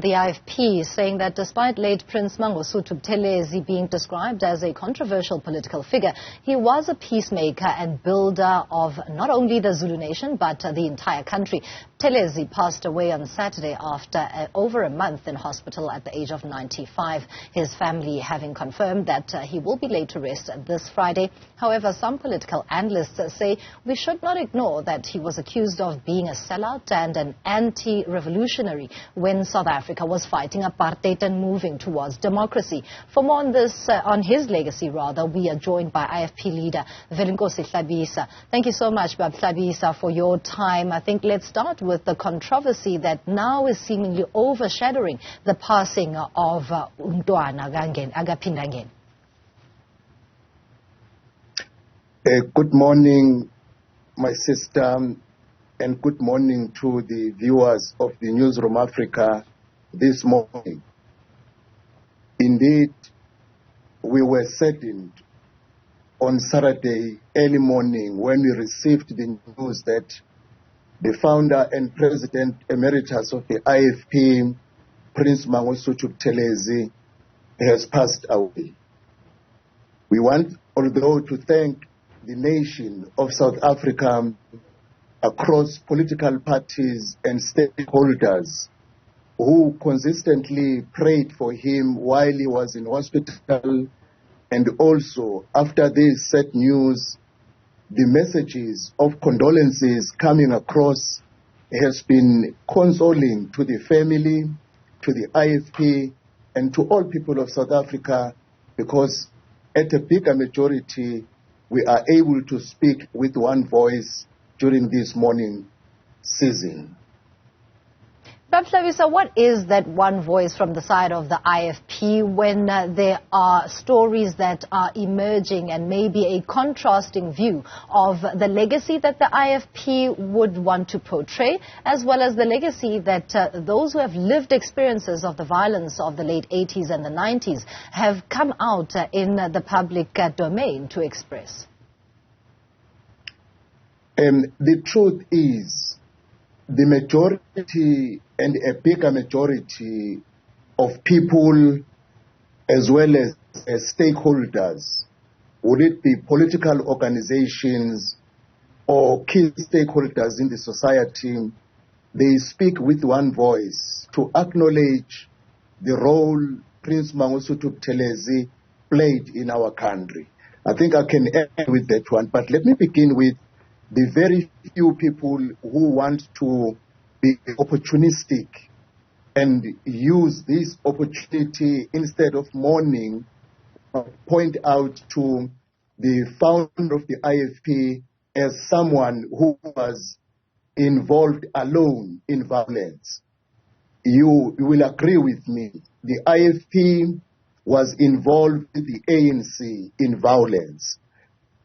and the IFP saying that despite late Prince Mangosuthu Buthelezi being described as a controversial political figure, he was a peacemaker and builder of not only the Zulu nation but the entire country. Buthelezi passed away on Saturday after over a month in hospital at the age of 95. His family having confirmed that he will be laid to rest this Friday. However, some political analysts say we should not ignore that he was accused of being a sellout and an anti-revolutionary when South Africa was fighting apartheid and moving towards democracy. For more on this, on his legacy rather, we are joined by IFP leader Velenkosini Hlabisa. Thank you so much, Bab Hlabisa, for your time. I think let's start with the controversy that now is seemingly overshadowing the passing of Umntwana Agaphinda. Good morning, my sister, and good morning to the viewers of the Newzroom Afrika this morning. Indeed, we were saddened on Saturday early morning when we received the news that the founder and president emeritus of the IFP, Prince Mangosuthu Buthelezi, has passed away. We want, although, to thank the nation of South Africa across political parties and stakeholders who consistently prayed for him while he was in hospital, and also after this sad news, the messages of condolences coming across has been consoling to the family, to the IFP, and to all people of South Africa, because at a bigger majority, we are able to speak with one voice during this morning season. Bab Hlabisa, what is that one voice from the side of the IFP when there are stories that are emerging and maybe a contrasting view of the legacy that the IFP would want to portray, as well as the legacy that those who have lived experiences of the violence of the late 80s and the 90s have come out in the public domain to express? The truth is, the majority and a bigger majority of people, as well as stakeholders, would it be political organizations or key stakeholders in the society, they speak with one voice to acknowledge the role Prince Mangosuthu Buthelezi played in our country. I think I can end with that one, but let me begin with the very few people who want to be opportunistic and use this opportunity instead of mourning, point out to the founder of the IFP as someone who was involved alone in violence. You will agree with me. The IFP was involved with the ANC in violence.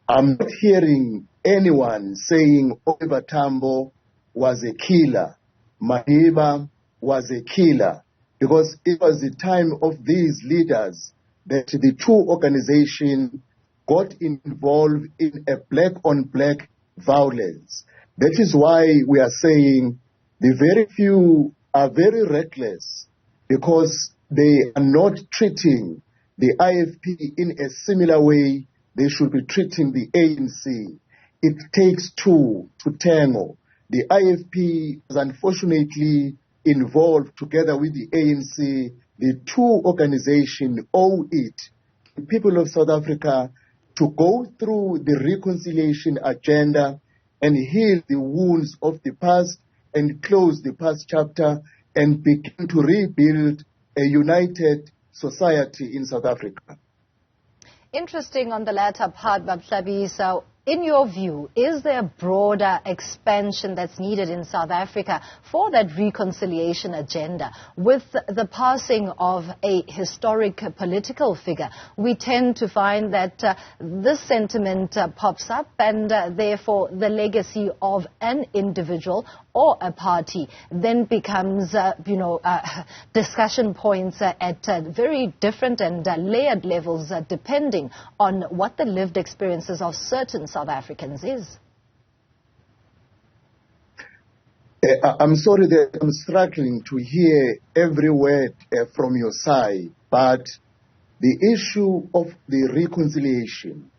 I'm not hearing anyone saying Oliver Tambo was a killer, Mahiba was a killer, because it was the time of these leaders that the two organizations got involved in a black-on-black violence. That is why we are saying the very few are very reckless, because they are not treating the IFP in a similar way they should be treating the ANC. It takes two to tango. The IFP is unfortunately involved together with the ANC. The two organizations owe it to the people of South Africa to go through the reconciliation agenda and heal the wounds of the past and close the past chapter and begin to rebuild a united society in South Africa. Interesting on the latter part, Bab Hlabisa. In your view, is there a broader expansion that's needed in South Africa for that reconciliation agenda? With the passing of a historic political figure, we tend to find that this sentiment pops up, and therefore the legacy of an individual or a party then becomes, discussion points at very different and layered levels, depending on what the lived experiences of certain South Africans is. I'm sorry that I'm struggling to hear every word from your side, but the issue of the reconciliation,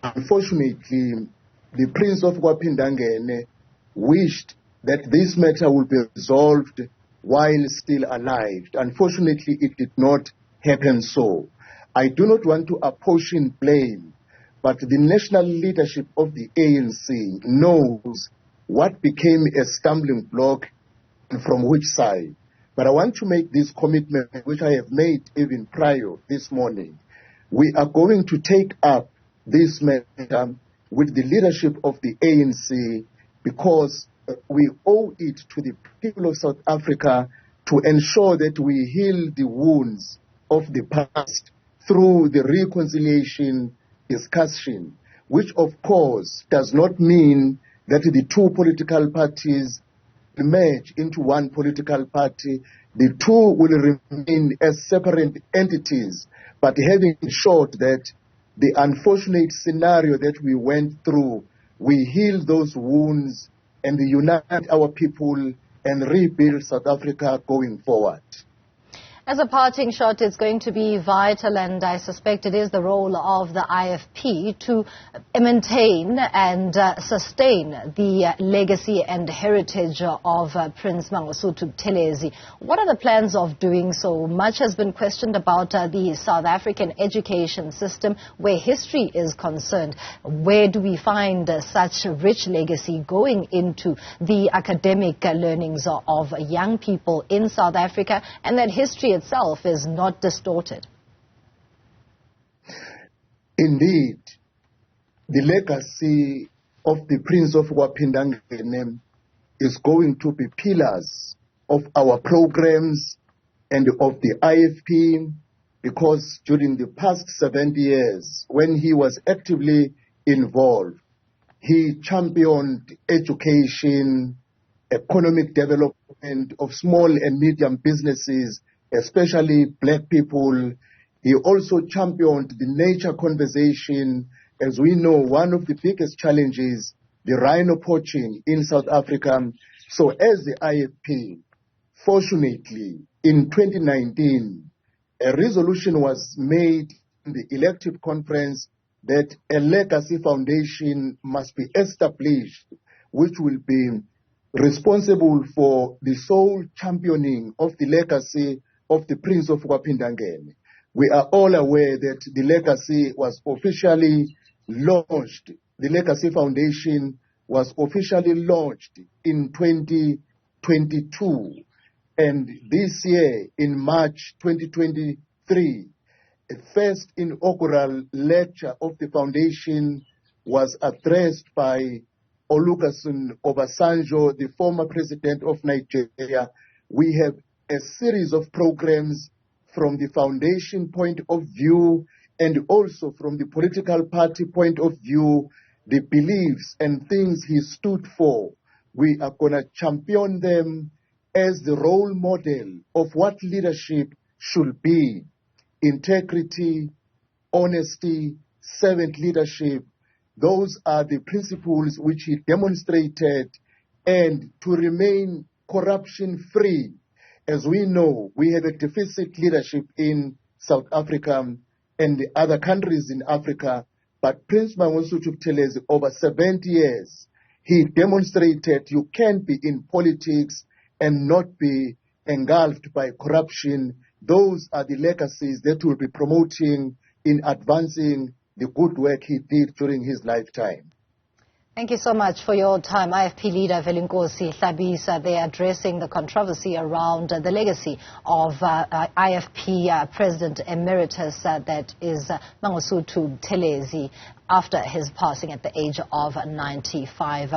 unfortunately, the Prince of Kwapindangene wished that this matter would be resolved while still alive. Unfortunately, it did not happen so. I do not want to apportion blame, but the national leadership of the ANC knows what became a stumbling block and from which side. But I want to make this commitment, which I have made even prior this morning. We are going to take up this matter with the leadership of the ANC because we owe it to the people of South Africa to ensure that we heal the wounds of the past through the reconciliation discussion, which of course does not mean that the two political parties merge into one political party. The two will remain as separate entities, but having ensured that the unfortunate scenario that we went through, we heal those wounds and unite our people and rebuild South Africa going forward. As a parting shot, it's going to be vital, and I suspect it is the role of the IFP to maintain and sustain the legacy and heritage of Prince Mangosuthu Buthelezi. What are the plans of doing so? Much has been questioned about the South African education system, where history is concerned. Where do we find such rich legacy going into the academic learnings of young people in South Africa, and that history itself is not distorted? Indeed, the legacy of the Prince of Kwapindangene is going to be pillars of our programs and of the IFP, because during the past 70 years, when he was actively involved, he championed education, economic development of small and medium businesses, especially black people. He also championed the nature conservation. As we know, one of the biggest challenges, the rhino poaching in South Africa. So as the IFP, fortunately, in 2019, a resolution was made in the elective conference that a legacy foundation must be established, which will be responsible for the sole championing of the legacy of the Prince of Kwapindangene. We are all aware that the legacy was officially launched. The Legacy Foundation was officially launched in 2022. And this year, in March 2023, a first inaugural lecture of the foundation was addressed by Olusegun Obasanjo, the former president of Nigeria. We have a series of programs from the foundation point of view and also from the political party point of view, the beliefs and things he stood for. We are going to champion them as the role model of what leadership should be: integrity, honesty, servant leadership. Those are the principles which he demonstrated, and to remain corruption-free. As we know, we have a deficit leadership in South Africa and the other countries in Africa, but Prince Mangosuthu Buthelezi, over 70 years, he demonstrated you can be in politics and not be engulfed by corruption. Those are the legacies that we'll be promoting in advancing the good work he did during his lifetime. Thank you so much for your time. IFP leader Velenkosini Hlabisa, they are addressing the controversy around the legacy of IFP President Emeritus, that is Mangosuthu Buthelezi, after his passing at the age of 95.